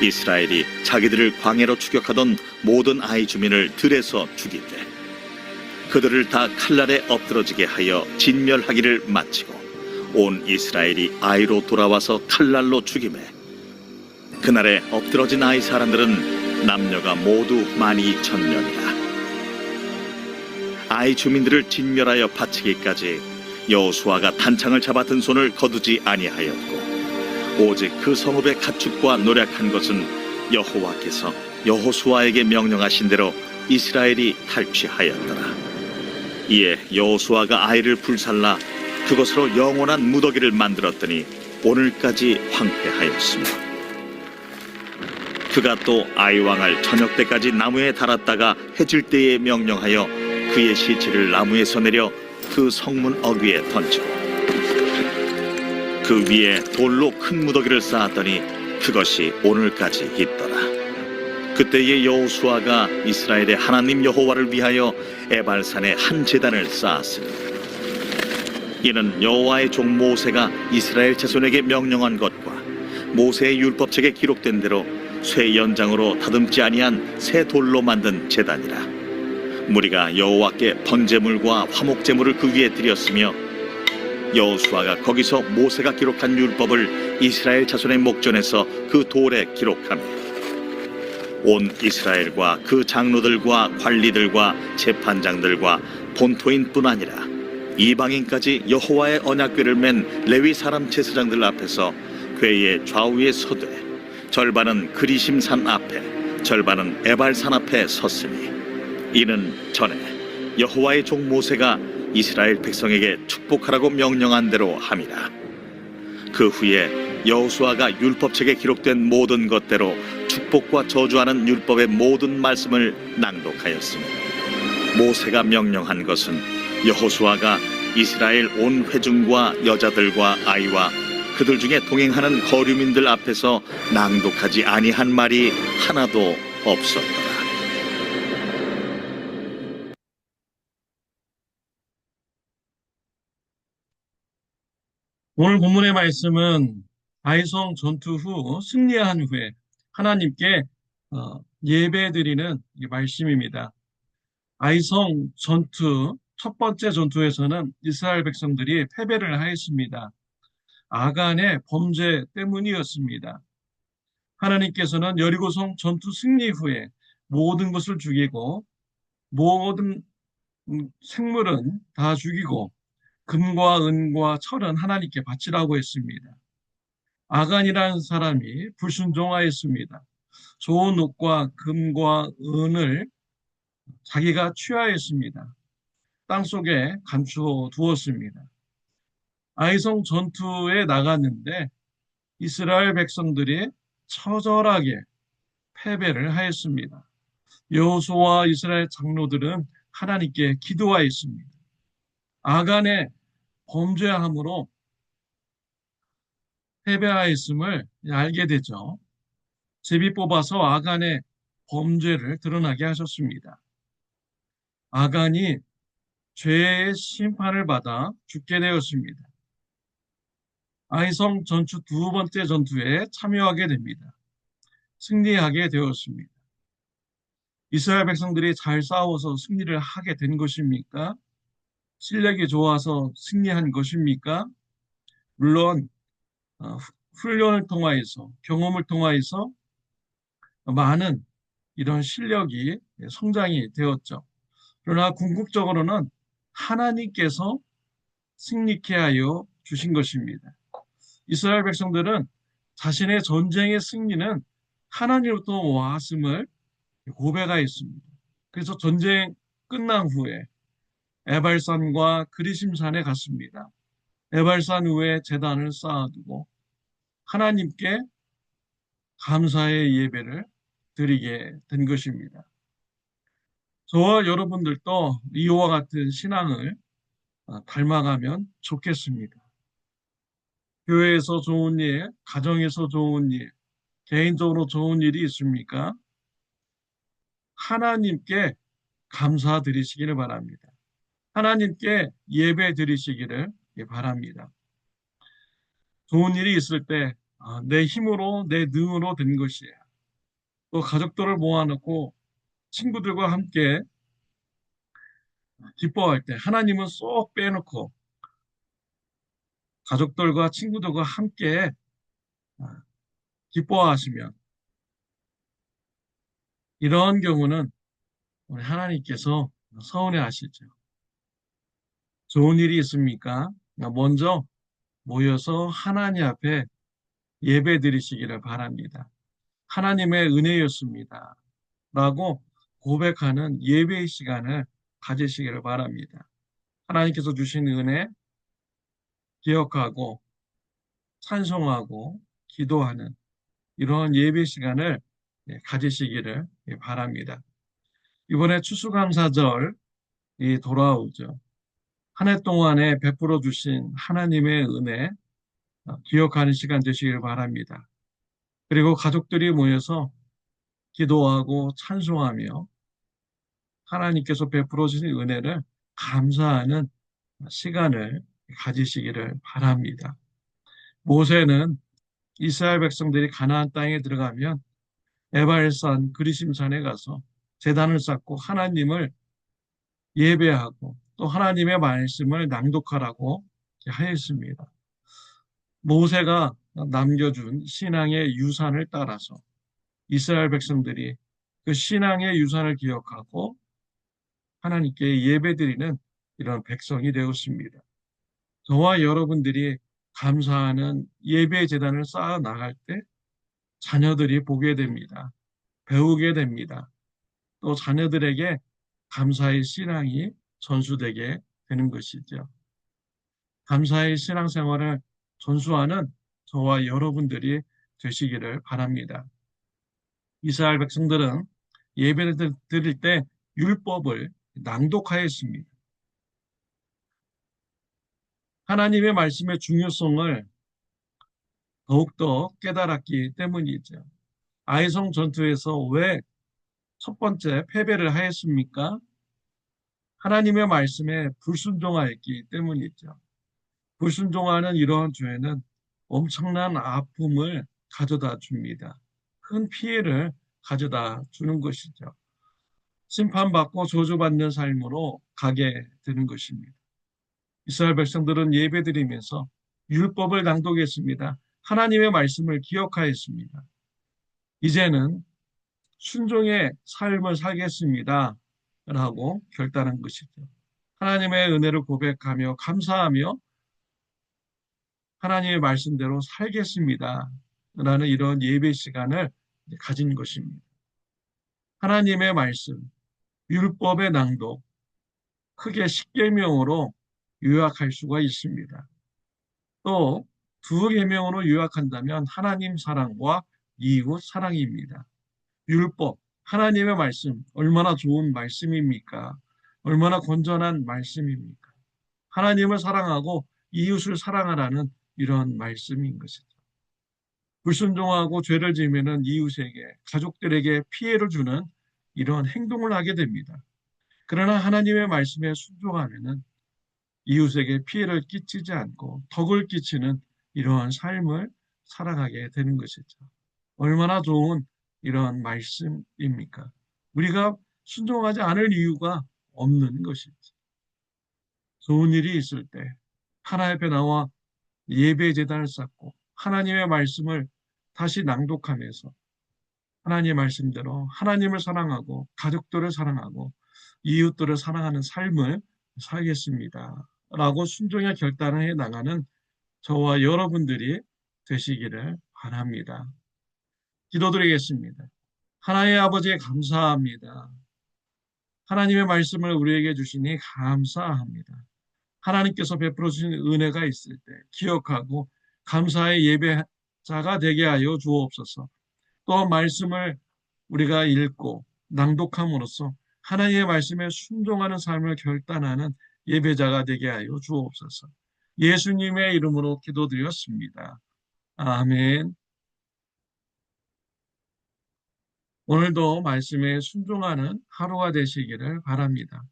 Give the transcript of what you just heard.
이스라엘이 자기들을 광야로 추격하던 모든 아이 주민을 들에서 죽이되 그들을 다 칼날에 엎드러지게 하여 진멸하기를 마치고 온 이스라엘이 아이로 돌아와서 칼날로 죽이매 그날에 엎드러진 아이 사람들은 남녀가 모두 12,000명이라. 아이 주민들을 진멸하여 바치기까지 여호수아가 단창을 잡아 든 손을 거두지 아니하였고 오직 그 성읍의 가축과 노략한 것은 여호와께서 여호수아에게 명령하신 대로 이스라엘이 탈취하였더라. 이에 여호수아가 아이를 불살라 그것으로 영원한 무더기를 만들었더니 오늘까지 황폐하였습니다. 그가 또 아이 왕을 저녁 때까지 나무에 달았다가 해질 때에 명령하여 그의 시체를 나무에서 내려 그 성문 어귀에 던지고 그 위에 돌로 큰 무더기를 쌓았더니 그것이 오늘까지 있더라. 그때의 여호수아가 이스라엘의 하나님 여호와를 위하여 에발산에 한 제단을 쌓았으니 이는 여호와의 종 모세가 이스라엘 자손에게 명령한 것과 모세의 율법책에 기록된 대로 쇠 연장으로 다듬지 아니한 새 돌로 만든 제단이라. 무리가 여호와께 번제물과 화목제물을 그 위에 드렸으며 여호수아가 거기서 모세가 기록한 율법을 이스라엘 자손의 목전에서 그 돌에 기록하며 온 이스라엘과 그 장로들과 관리들과 재판장들과 본토인뿐 아니라 이방인까지 여호와의 언약궤를 맨 레위 사람 제사장들 앞에서 궤의 좌우에 서되 절반은 그리심산 앞에 절반은 에발산 앞에 섰으니 이는 전에 여호와의 종 모세가 이스라엘 백성에게 축복하라고 명령한 대로 함이라. 그 후에 여호수아가 율법책에 기록된 모든 것대로 축복과 저주하는 율법의 모든 말씀을 낭독하였으니 모세가 명령한 것은 여호수아가 이스라엘 온 회중과 여자들과 아이와 그들 중에 동행하는 거류민들 앞에서 낭독하지 아니한 말이 하나도 없었더라. 오늘 본문의 말씀은 아이성 전투 후 승리한 후에 하나님께 예배드리는 말씀입니다. 아이성 전투 첫 번째 전투에서는 이스라엘 백성들이 패배를 하였습니다. 아간의 범죄 때문이었습니다. 하나님께서는 여리고성 전투 승리 후에 모든 것을 죽이고 모든 생물은 다 죽이고 금과 은과 철은 하나님께 바치라고 했습니다. 아간이라는 사람이 불순종하였습니다. 좋은 옷과 금과 은을 자기가 취하였습니다. 땅속에 감추어 두었습니다. 아이성 전투에 나갔는데 이스라엘 백성들이 처절하게 패배를 하였습니다. 여호수아와 이스라엘 장로들은 하나님께 기도하였습니다. 아간의 범죄함으로 패배하였음을 알게 되죠. 제비 뽑아서 아간의 범죄를 드러나게 하셨습니다. 아간이 죄의 심판을 받아 죽게 되었습니다. 아이성 전투 두 번째 전투에 참여하게 됩니다. 승리하게 되었습니다. 이스라엘 백성들이 잘 싸워서 승리를 하게 된 것입니까? 실력이 좋아서 승리한 것입니까? 물론 훈련을 통하여서 경험을 통하여서 많은 이런 실력이 성장이 되었죠. 그러나 궁극적으로는 하나님께서 승리케 하여 주신 것입니다. 이스라엘 백성들은 자신의 전쟁의 승리는 하나님으로부터 왔음을 고백하였습니다. 그래서 전쟁 끝난 후에 에발산과 그리심산에 갔습니다. 에발산 위에 제단을 쌓아두고 하나님께 감사의 예배를 드리게 된 것입니다. 저와 여러분들도 이와 같은 신앙을 닮아가면 좋겠습니다. 교회에서 좋은 일, 가정에서 좋은 일, 개인적으로 좋은 일이 있습니까? 하나님께 감사드리시기를 바랍니다. 하나님께 예배 드리시기를 바랍니다. 좋은 일이 있을 때 내 힘으로 내 능으로 된 것이야. 또 가족들을 모아놓고 친구들과 함께 기뻐할 때 하나님은 쏙 빼놓고 가족들과 친구들과 함께 기뻐하시면 이런 경우는 우리 하나님께서 서운해 하시죠. 좋은 일이 있습니까? 먼저 모여서 하나님 앞에 예배 드리시기를 바랍니다. 하나님의 은혜였습니다. 라고 고백하는 예배의 시간을 가지시기를 바랍니다. 하나님께서 주신 은혜 기억하고 찬송하고 기도하는 이런 예배 시간을 가지시기를 바랍니다. 이번에 추수감사절이 돌아오죠. 한 해 동안에 베풀어 주신 하나님의 은혜 기억하는 시간 되시기를 바랍니다. 그리고 가족들이 모여서 기도하고 찬송하며 하나님께서 베풀어 주신 은혜를 감사하는 시간을 가지시기를 바랍니다. 모세는 이스라엘 백성들이 가나안 땅에 들어가면 에발산 그리심산에 가서 제단을 쌓고 하나님을 예배하고 또 하나님의 말씀을 낭독하라고 하였습니다. 모세가 남겨준 신앙의 유산을 따라서 이스라엘 백성들이 그 신앙의 유산을 기억하고 하나님께 예배드리는 이런 백성이 되었습니다. 저와 여러분들이 감사하는 예배 제단을 쌓아 나갈 때 자녀들이 보게 됩니다. 배우게 됩니다. 또 자녀들에게 감사의 신앙이 전수되게 되는 것이죠. 감사의 신앙생활을 전수하는 저와 여러분들이 되시기를 바랍니다. 이스라엘 백성들은 예배를 드릴 때 율법을 낭독하였습니다. 하나님의 말씀의 중요성을 더욱더 깨달았기 때문이죠. 아이성 전투에서 왜 첫 번째 패배를 하였습니까? 하나님의 말씀에 불순종하였기 때문이죠. 불순종하는 이러한 죄는 엄청난 아픔을 가져다 줍니다. 큰 피해를 가져다 주는 것이죠. 심판받고 저주받는 삶으로 가게 되는 것입니다. 이스라엘 백성들은 예배드리면서 율법을 낭독했습니다. 하나님의 말씀을 기억하였습니다. 이제는 순종의 삶을 살겠습니다. 라고 결단한 것이죠. 하나님의 은혜를 고백하며 감사하며 하나님의 말씀대로 살겠습니다. 라는 이런 예배 시간을 가진 것입니다. 하나님의 말씀, 율법의 낭독, 크게 십계명으로 요약할 수가 있습니다. 또 두 계명으로 요약한다면 하나님 사랑과 이웃 사랑입니다. 율법, 하나님의 말씀, 얼마나 좋은 말씀입니까? 얼마나 건전한 말씀입니까? 하나님을 사랑하고 이웃을 사랑하라는 이런 말씀인 것이죠. 불순종하고 죄를 지으면 이웃에게, 가족들에게 피해를 주는 이런 행동을 하게 됩니다. 그러나 하나님의 말씀에 순종하면 이웃에게 피해를 끼치지 않고 덕을 끼치는 이러한 삶을 살아가게 되는 것이죠. 얼마나 좋은 이런 말씀입니까? 우리가 순종하지 않을 이유가 없는 것이죠. 좋은 일이 있을 때 하나님 앞에 나와 예배 제단을 쌓고 하나님의 말씀을 다시 낭독하면서 하나님의 말씀대로 하나님을 사랑하고 가족들을 사랑하고 이웃들을 사랑하는 삶을 살겠습니다. 라고 순종의 결단을 해 나가는 저와 여러분들이 되시기를 바랍니다. 기도드리겠습니다. 하나님 아버지 감사합니다. 하나님의 말씀을 우리에게 주시니 감사합니다. 하나님께서 베풀어 주신 은혜가 있을 때 기억하고 감사의 예배자가 되게 하여 주옵소서. 또 말씀을 우리가 읽고 낭독함으로써 하나님의 말씀에 순종하는 삶을 결단하는 예배자가 되게 하여 주옵소서. 예수님의 이름으로 기도드렸습니다. 아멘. 오늘도 말씀에 순종하는 하루가 되시기를 바랍니다.